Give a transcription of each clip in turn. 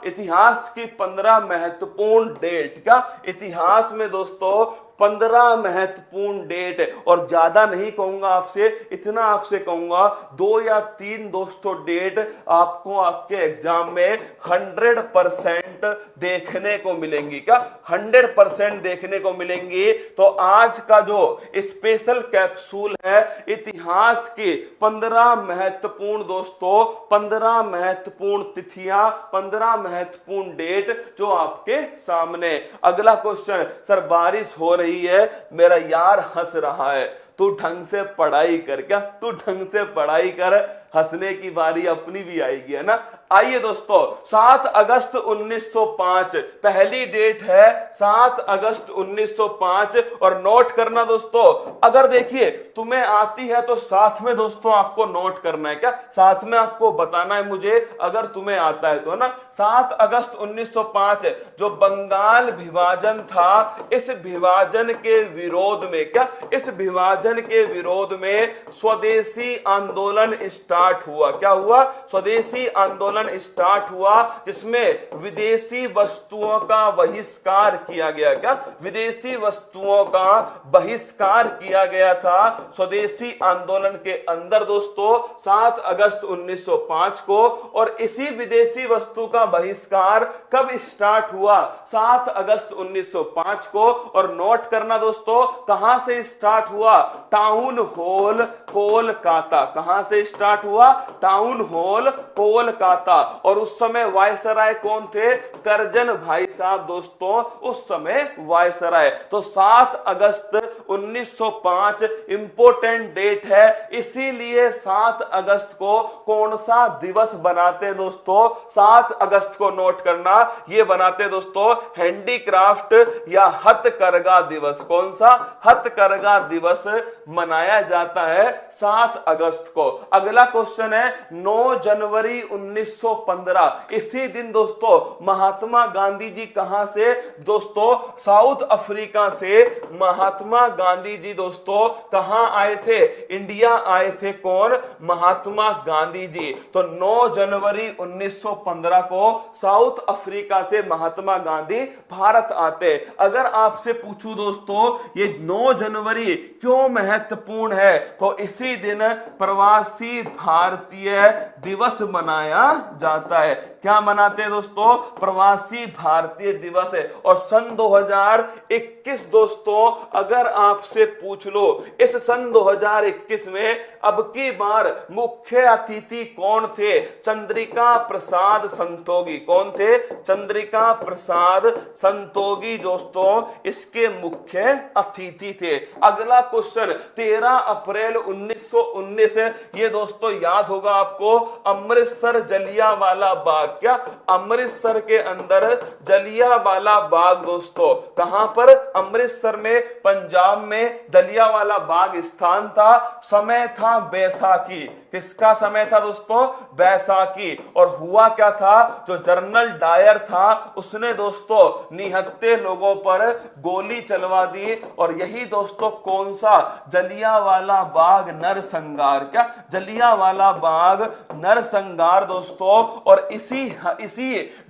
इतिहास की 15 महत्वपूर्ण डेट। क्या इतिहास में दोस्तों 15 महत्वपूर्ण डेट, और ज्यादा नहीं कहूंगा आपसे, इतना आपसे कहूंगा 2 या 3 दोस्तों डेट आपको आपके एग्जाम में 100% देखने को मिलेंगी। क्या 100% देखने को मिलेंगी। तो आज का जो स्पेशल कैप्सूल है इतिहास की 15 महत्वपूर्ण दोस्तों, 15 महत्वपूर्ण तिथियां, 15 महत्वपूर्ण डेट जो आपके सामने। अगला क्वेश्चन, सर बारिश हो रही है, मेरा यार हंस रहा है, तू ढंग से पढ़ाई कर। क्या तू ढंग से पढ़ाई कर, हंसने की बारी अपनी भी आएगी, है ना। आइए दोस्तों, 7 अगस्त 1905 पहली डेट है, 7 अगस्त 1905। और नोट करना दोस्तों, अगर देखिए तुम्हें आती है तो साथ में दोस्तों आपको नोट करना है। क्या साथ में आपको बताना है मुझे, अगर तुम्हें आता है तो, है ना। 7 अगस्त 1905 जो बंगाल विभाजन था, इस विभाजन के विरोध में, क्या इस विभाजन के विरोध में स्वदेशी आंदोलन स्टार्ट हुआ। क्या हुआ? स्वदेशी आंदोलन स्टार्ट हुआ, जिसमें विदेशी वस्तुओं का बहिष्कार किया गया। क्या विदेशी वस्तुओं का बहिष्कार किया गया था स्वदेशी आंदोलन के अंदर दोस्तों 7 अगस्त 1905 को। और इसी विदेशी वस्तु का बहिष्कार कब स्टार्ट हुआ? 7 अगस्त 1905 को। और नोट करना दोस्तों, कहां से स्टार्ट हुआ? Town hall Kolkata. कहां से स्टार्ट हुआ? Town hall Kolkata. और उस समय वायसराय कौन थे? करजन भाई साहब दोस्तों, उस समय वायसराय। तो 7 अगस्त 1905 इंपोर्टेंट डेट है, इसीलिए 7 अगस्त को कौन सा दिवस बनाते हैं दोस्तों? 7 अगस्त को नोट करना, यह बनाते हैं दोस्तों हैंडीक्राफ्ट या हथकरघा दिवस। कौन सा? हथकरघा दिवस मनाया जाता है 7 अगस्त को। अगला क्वेश्चन है 9 जनवरी 1915। इसी दिन दोस्तों महात्मा गांधी जी कहां से? दोस्तों साउथ अफ्रीका से महात्मा गांधी जी दोस्तों कहां आए थे? इंडिया आए थे। कौन? महात्मा गांधी जी। तो 9 जनवरी 1915 को साउथ अफ्रीका से महात्मा गांधी भारत आते। अगर आपसे पूछूं दोस्तों ये 9 जनवरी क्यों महत्वपूर्ण है, तो इसी दिन प्रवासी भारतीय दिवस मनाया जाता है। क्या मनाते हैं दोस्तों? प्रवासी भारतीय दिवस है। और सन 2021 दोस्तों अगर आपसे पूछ लो, इस सन 2021 में अब की बार मुख्य अतिथि कौन थे? चंद्रिका प्रसाद संतोगी। कौन थे? चंद्रिका प्रसाद संतोगी दोस्तों इसके मुख्य अतिथि थे। अगला क्वेश्चन 13 अप्रैल 1919, ये दोस्तों याद होगा आपको, अमृतसर जलियांवाला बाग। क्या अमृतसर के अंदर जलियांवाला बाग दोस्तों कहां पर? अमृतसर में, पंजाब में जलियांवाला बाग स्थान था। समय था बैसाखी। किसका समय था दोस्तों? बैसाखी। और हुआ क्या था? जो जनरल डायर था उसने दोस्तों निहत्थे लोगों पर गोली चलवा दी। और यही दोस्तों कौन सा? जलियांवाला बाग नरसंहार। क्या जलियांवाला बाग नरसंहार दोस्तों। और इसी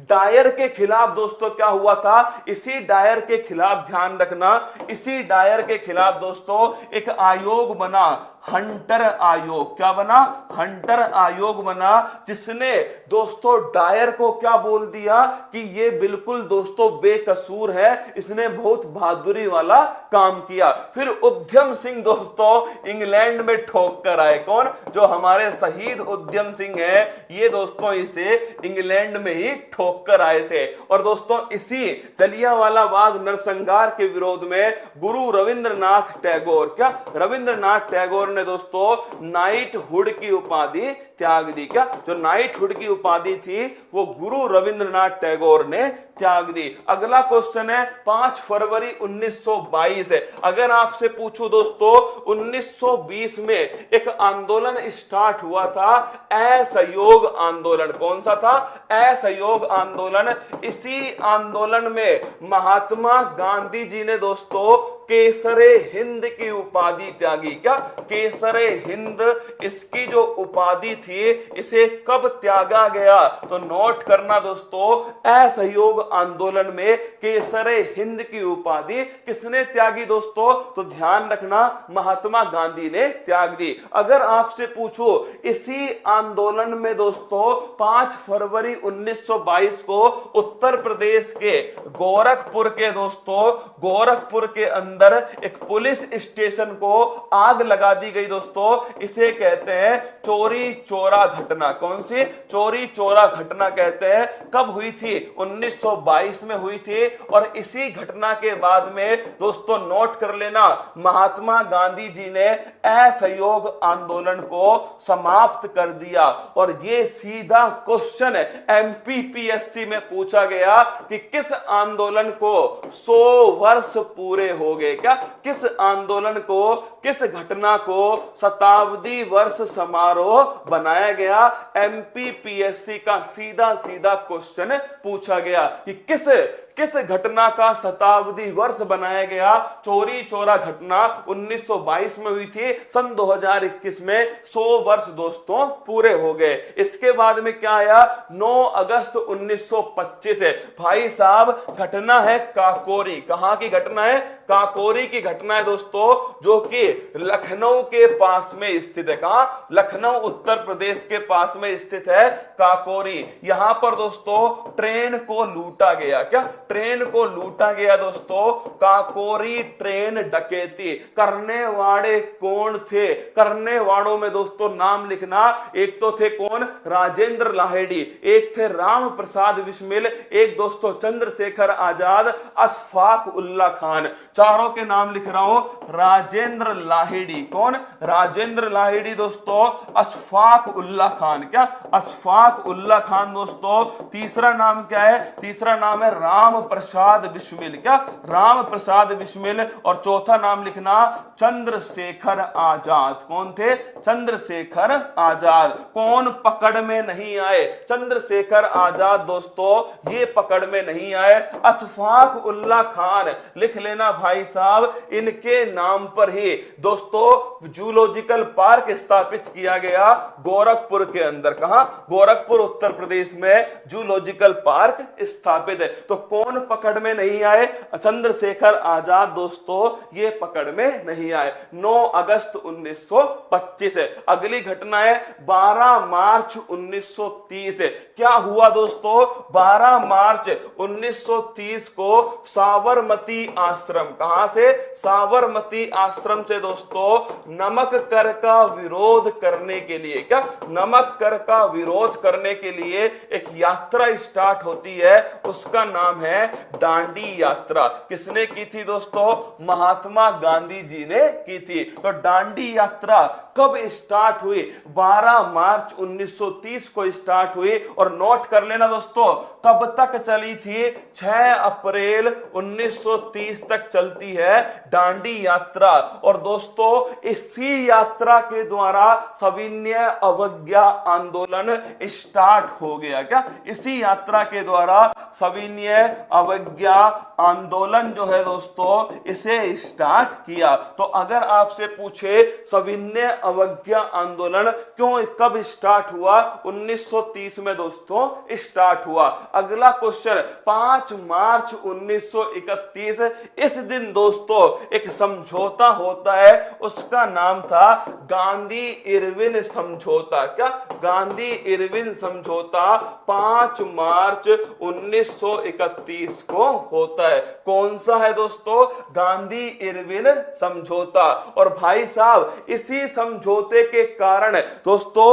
डायर के खिलाफ दोस्तों क्या हुआ था? इसी डायर के खिलाफ, ध्यान रखना, इसी डायर के खिलाफ दोस्तों एक आयोग बना, हंटर आयोग। क्या बना? हंटर आयोग बना, जिसने दोस्तों डायर को क्या बोल दिया कि ये बिल्कुल दोस्तों बेकसूर है, इसने बहुत बहादुरी वाला काम किया। फिर उद्यम सिंह दोस्तों इंग्लैंड में ठोक कर आए। कौन? जो हमारे शहीद उद्यम सिंह है, ये दोस्तों इसे इंग्लैंड में ही ठोक कर आए थे। और दोस्तों इसी जलियांवाला बाग नरसंहार के विरोध में गुरु रविंद्रनाथ टैगोर, क्या रविंद्रनाथ टैगोर ने दोस्तों नाइटहुड की उपाधि त्याग दी। क्या जो नाइटहुड की उपाधि थी वो गुरु रविंद्रनाथ टैगोर ने त्याग दी। अगला क्वेश्चन है 5 फरवरी 1922। अगर आपसे पूछूं दोस्तों 1920 में एक आंदोलन स्टार्ट हुआ था, असहयोग आंदोलन। कौन सा था? असहयोग आंदोलन। इसी आंदोलन में महात्मा गांधी जी ने दोस्तों केसरे हिंद की उपाधि त्यागी। क्या केसरे हिंद, इसकी जो उपाधि थी इसे कब त्यागा गया? तो नोट करना दोस्तों, असहयोग आंदोलन में केसरे हिंद की उपाधि किसने त्यागी दोस्तों? तो ध्यान रखना, महात्मा गांधी ने त्याग दी। अगर आपसे पूछो इसी आंदोलन में दोस्तों 5 फरवरी 1922 को उत्तर प्रदेश के गोरखपुर के दोस्तों, गोरखपुर के अंदर एक पुलिस स्टेशन को आग लगा दी गई दोस्तों। इसे कहते हैं चोरी चोरा घटना। कौन सी? चोरी चोरा घटना कहते हैं। कब हुई थी? 1922 में हुई थी। और इसी घटना के बाद में दोस्तों नोट कर लेना, महात्मा गांधी जी ने असहयोग आंदोलन को समाप्त कर दिया। और यह सीधा क्वेश्चन एमपीपीएससी में पूछा गया कि किस आंदोलन को 100 वर्ष पूरे हो गए? क्या किस आंदोलन को, किस घटना को शताब्दी वर्ष समारोह बनाया गया? एमपीपीएससी का सीधा सीधा क्वेश्चन पूछा गया कि किस घटना का शताब्दी वर्ष बनाया गया? चोरी चोरा घटना 1922 में हुई थी, सन 2021 में 100 वर्ष दोस्तों पूरे हो गए। इसके बाद में क्या आया? 9 अगस्त 1925 है भाई साहब, घटना है काकोरी। कहां की घटना है? काकोरी की घटना है दोस्तों, जो कि लखनऊ के पास में स्थित है। कहां? लखनऊ उत्तर प्रदेश के पास में स्थित है काकोरी। यहां पर दोस्तों ट्रेन को लूटा गया। क्या ट्रेन को लूटा गया दोस्तों? काकोरी ट्रेन डकैती करने वाले कौन थे? करने वालों में दोस्तों नाम लिखना, एक तो थे कौन? राजेंद्र लाहिड़ी, एक थे राम प्रसाद बिस्मिल, एक दोस्तों चंद्रशेखर आजाद, अशफाक उल्ला खान। चारों के नाम लिख रहा हूं। राजेंद्र लाहिड़ी, कौन? राजेंद्र लाहिड़ी दोस्तों, अशफाक उल्ला खान। क्या? अशफाक उल्ला खान दोस्तों। तीसरा नाम क्या है? तीसरा नाम है राम प्रसाद बिस्मिल। क्या? राम प्रसाद बिस्मिल। और चौथा नाम लिखना चंद्रशेखर आजाद। कौन थे? चंद्रशेखर आजाद। कौन पकड़ में नहीं आए? चंद्रशेखर आजाद दोस्तों ये पकड़ में नहीं आए। अशफाक उल्ला खान लिख लेना भाई साहब, इनके नाम पर ही दोस्तों जूलॉजिकल पार्क स्थापित किया गया गोरखपुर के अंदर। कहां? गोरखपुर उत्तर प्रदेश में जूलॉजिकल पार्क स्थापित है। तो कौन पकड़ में नहीं आए? चंद्रशेखर आजाद दोस्तों ये पकड़ में नहीं आए। 9 अगस्त 1925 है। अगली घटना है 12 मार्च 1930 है। क्या हुआ दोस्तों? 12 मार्च 1930 को साबरमती आश्रम, कहां से? साबरमती आश्रम से दोस्तों नमक कर का विरोध करने के लिए, क्या नमक कर का विरोध करने के लिए एक यात्रा स्टार्ट होती है, उसका नाम है दांडी यात्रा। किसने की थी दोस्तों? महात्मा गांधी जी ने की थी। तो दांडी यात्रा कब स्टार्ट हुई? 12 मार्च 1930 को स्टार्ट हुई। और नोट कर लेना दोस्तों कब तक चली थी? 6 अप्रैल 1930 तक चलती है दांडी यात्रा। और दोस्तों इसी यात्रा के द्वारा सविनय अवज्ञा आंदोलन स्टार्ट हो गया। क्या इसी यात्रा के द्वारा सविनय अवज्ञा आंदोलन जो है दोस्तों इसे स्टार्ट किया? तो अगर आपसे पूछे सविनय अवज्ञा आंदोलन क्यों, कब स्टार्ट हुआ? 1930 में दोस्तों स्टार्ट हुआ। अगला क्वेश्चन 5 मार्च 1931, इस दिन दोस्तों एक समझौता होता है, उसका नाम था गांधी इरविन समझौता। क्या गांधी इरविन समझौता 5 मार्च 1931 को होता है। कौन सा है दोस्तों? गांधी इरविन समझौता। और भाई साहब इसी समझौते के कारण दोस्तों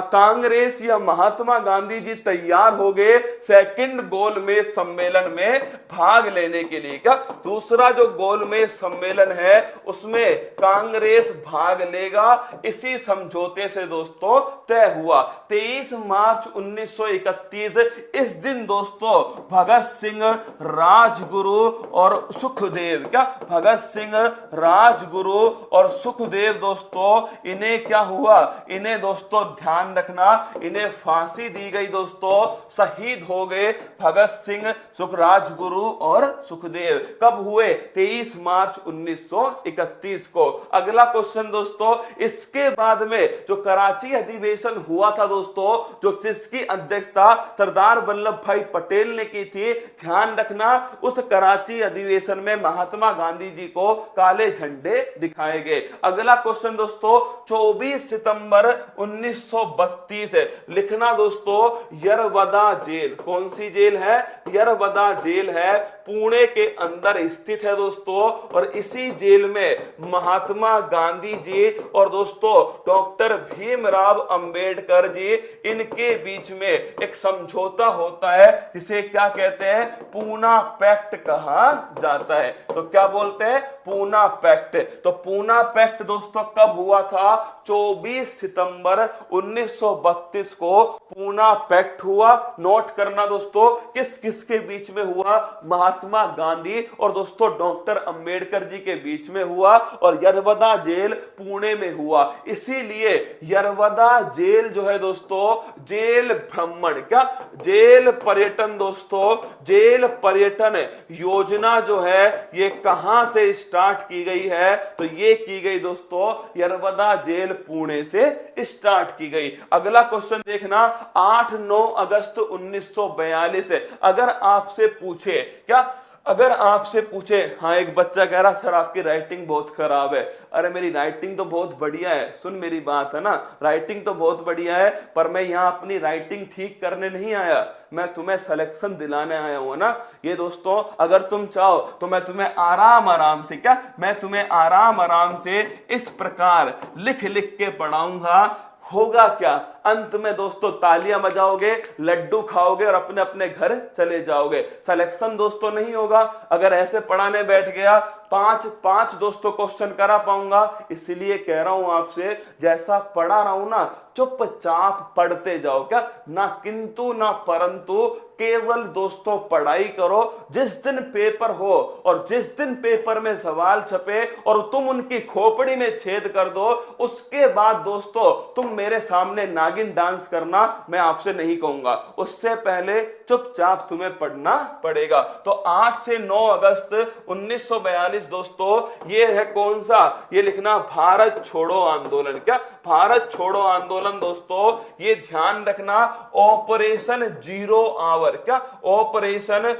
कांग्रेस या महात्मा गांधी जी तैयार हो गए सेकंड गोलमेज सम्मेलन में भाग लेने के लिए। क्या दूसरा जो गोलमेज सम्मेलन है उसमें कांग्रेस भाग लेगा, इसी समझौते से दोस्तों तय हुआ। 23 मार्च 1931 इस दिन दोस्तों भगत सिंह सिंह, राजगुरु और सुखदेव। क्या भगत सिंह, राजगुरु और सुखदेव दोस्तों इन्हें क्या हुआ, इन्हें दोस्तों ध्यान रखना, इन्हें फांसी दी गई दोस्तों, शहीद हो गए भगत सिंह, राजगुरु और सुखदेव। कब हुए? 23 मार्च 1931 को। अगला क्वेश्चन दोस्तों, इसके बाद में जो कराची अधिवेशन हुआ था दोस्तों, जो जिसकी अध्यक्षता सरदार वल्लभ भाई पटेल ने की थी, ध्यान रखना उस कराची अधिवेशन में महात्मा गांधी जी को काले झंडे दिखाए गए। अगला क्वेश्चन दोस्तों, 24 सितंबर 1932 लिखना दोस्तों, यरवदा जेल, कौन सी जेल है? यरवदा जेल है, पुणे के अंदर स्थित है दोस्तों। और इसी जेल में महात्मा गांधी जी और दोस्तों डॉक्टर भीमराव अंबेडकर जी, इनके बीच में एक समझौता होता है जिसे क्या कहते हैं? पूना पैक्ट कहा जाता है। तो क्या बोलते हैं? पूना पैक्ट। तो पूना पैक्ट दोस्तों कब हुआ था? 24 सितंबर 1932 को पूना पैक्ट हुआ। नोट करना दोस्तों, किस किस के बीच में हुआ? महात्मा गांधी और दोस्तों डॉक्टर अंबेडकर जी के बीच में हुआ, और यरवदा जेल पुणे में हुआ। इसीलिए यरवदा जेल जो है दोस्तों, जेल भ्रमण, क्या जेल पर्यटन दोस्तों, जेल पर्यटन योजना जो है ये कहां से स्टार्ट की गई है? तो ये की गई दोस्तों यरवदा जेल पुणे से स्टार्ट की गई। अगला क्वेश्चन देखना, 8-9 अगस्त 1942। अगर आपसे पूछे, क्या अगर आपसे पूछे, हाँ एक बच्चा कह रहा सर आपकी राइटिंग बहुत खराब है। अरे मेरी राइटिंग तो बहुत बढ़िया है, सुन मेरी बात है ना, राइटिंग तो बहुत बढ़िया है, पर मैं यहाँ अपनी राइटिंग ठीक करने नहीं आया, मैं तुम्हें सिलेक्शन दिलाने आया हूं ना। ये दोस्तों अगर तुम चाहो तो मैं तुम्हें आराम आराम से, क्या मैं तुम्हें आराम आराम से इस प्रकार लिख लिख के पढ़ाऊंगा। होगा क्या? अंत में दोस्तों तालियां बजाओगे, लड्डू खाओगे और अपने अपने घर चले जाओगे। सिलेक्शन दोस्तों नहीं होगा। अगर ऐसे पढ़ाने बैठ गया, पांच दोस्तों क्वेश्चन करा पाऊंगा। इसलिए कह रहा हूं आपसे, जैसा पढ़ा रहा हूं ना, चुपचाप पढ़ते जाओ, क्या ना किंतु ना परंतु, केवल दोस्तों पढ़ाई करो। जिस दिन पेपर हो और जिस दिन पेपर में सवाल छपे और तुम उनकी खोपड़ी में छेद कर दो, उसके बाद दोस्तों तुम मेरे सामने नागिन डांस करना मैं आपसे नहीं कहूंगा। उससे पहले चुपचाप तुम्हें पढ़ना पड़ेगा। तो 8 से 9 अगस्त 1942 दोस्तों, ये है कौन सा? ये लिखना भारत छोड़ो आंदोलन। क्या भारत छोड़ो आंदोलन दोस्तों, ये ध्यान रखना, ऑपरेशन जीरो आवर। क्या ऑपरेशन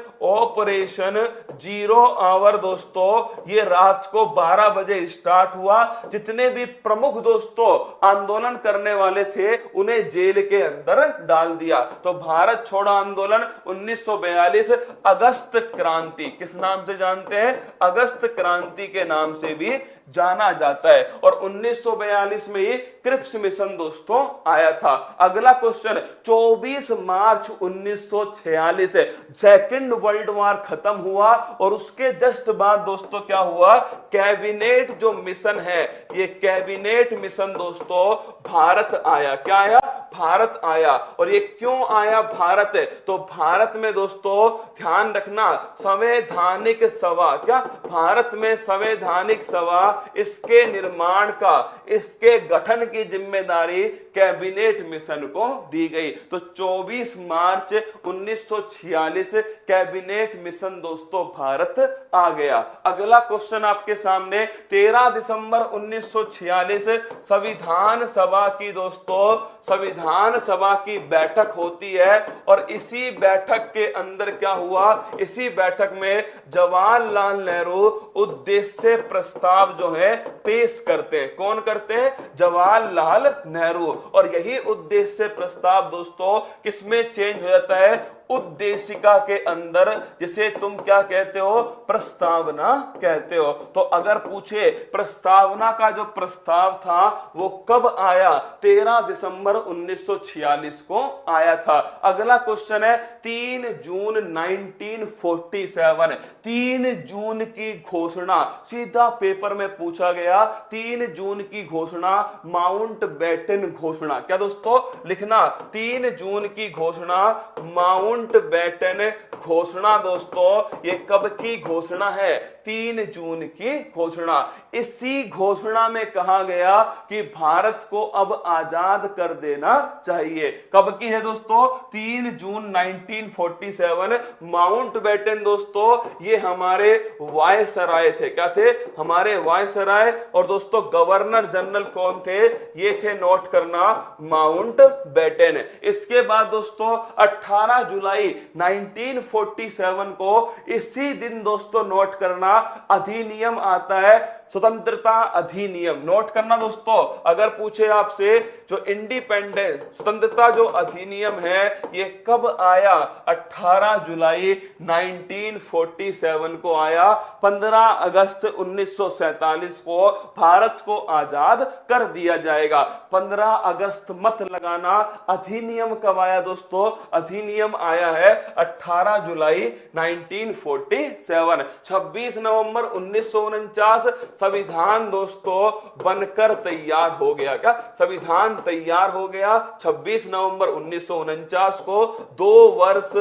जीरो आवर दोस्तों, ये रात को 12 बजे स्टार्ट हुआ। जितने भी प्रमुख दोस्तों आंदोलन करने वाले थे उन्हें जेल के अंदर डाल दिया। तो भारत छोड़ो आंदोलन 1942, अगस्त क्रांति किस नाम से जानते हैं? अगस्त क्रांति के नाम से भी जाना जाता है। और 1942 में ही क्रिप्स मिशन दोस्तों आया था। अगला क्वेश्चन, 24 मार्च 1946 सेकेंड वर्ल्ड वॉर खत्म हुआ और उसके जस्ट बाद दोस्तों क्या हुआ? कैबिनेट जो मिशन है, ये कैबिनेट मिशन दोस्तों भारत आया। क्या आया? भारत आया। और ये क्यों आया भारत? तो भारत में दोस्तों ध्यान रखना, संवैधानिक सभा, क्या भारत में संवैधानिक सभा, इसके निर्माण का, इसके गठन की जिम्मेदारी कैबिनेट मिशन को दी गई। तो 24 मार्च 1946 कैबिनेट मिशन दोस्तों भारत आ गया। अगला क्वेश्चन आपके सामने, 13 दिसंबर 1946 संविधान सभा की दोस्तों, संविधान सभा की बैठक होती है। और इसी बैठक के अंदर क्या हुआ? इसी बैठक में जवाहरलाल नेहरू उद्देश्य प्रस्ताव जो है पेश करते हैं। कौन करते हैं? जवाहरलाल नेहरू। और यही उद्देश्य प्रस्ताव दोस्तों किसमें चेंज हो जाता है? उद्देशिका के अंदर, जिसे तुम क्या कहते हो? प्रस्तावना कहते हो। तो अगर पूछे प्रस्तावना का जो प्रस्ताव था वो कब आया? 13 दिसंबर 1946 को आया था। अगला क्वेश्चन है 3 जून 1947, 3 जून की घोषणा, सीधा पेपर में पूछा गया। 3 जून की घोषणा माउंटबेटन घोषणा। क्या दोस्तों लिखना? 3 जून की घोषणा माउंट माउंटबेटन घोषणा दोस्तों, ये कब की घोषणा है? 3 जून की घोषणा। इसी घोषणा में कहा गया कि भारत को अब आजाद कर देना चाहिए। कब की है दोस्तों? 3 जून 1947। माउंटबेटन दोस्तों ये हमारे वायसराय थे। क्या थे? हमारे वायसराय। और दोस्तों गवर्नर जनरल कौन थे? ये थे, नोट करना, माउंटबेटन। इसके बाद दोस्तों 18 जुलाई 1947 को इसी दिन दोस्तों, नोट करना, अधिनियम आता है, स्वतंत्रता अधिनियम। नोट करना दोस्तों, अगर पूछे आपसे जो इंडिपेंडेंस, स्वतंत्रता जो अधिनियम है, ये कब आया? 18 जुलाई 1947 को आया। 15 अगस्त 1947 को भारत को आजाद कर दिया जाएगा। 15 अगस्त मत लगाना। अधिनियम कब आया दोस्तों? अधिनियम आया है 18 जुलाई 1947। 26 नवंबर 1949 संविधान दोस्तों बनकर तैयार हो गया। क्या? संविधान तैयार हो गया 26 नवंबर 1949 को। 2 वर्ष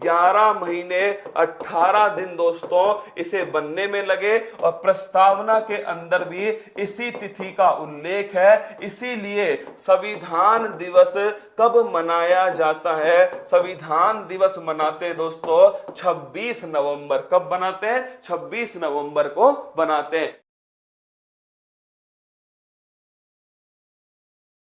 11 महीने 18 दिन दोस्तों इसे बनने में लगे, और प्रस्तावना के अंदर भी इसी तिथि का उल्लेख है। इसीलिए संविधान दिवस कब मनाया जाता है? संविधान दिवस मनाते हैं दोस्तों 26 नवंबर। कब बनाते हैं? 26 नवंबर को बनाते हैं।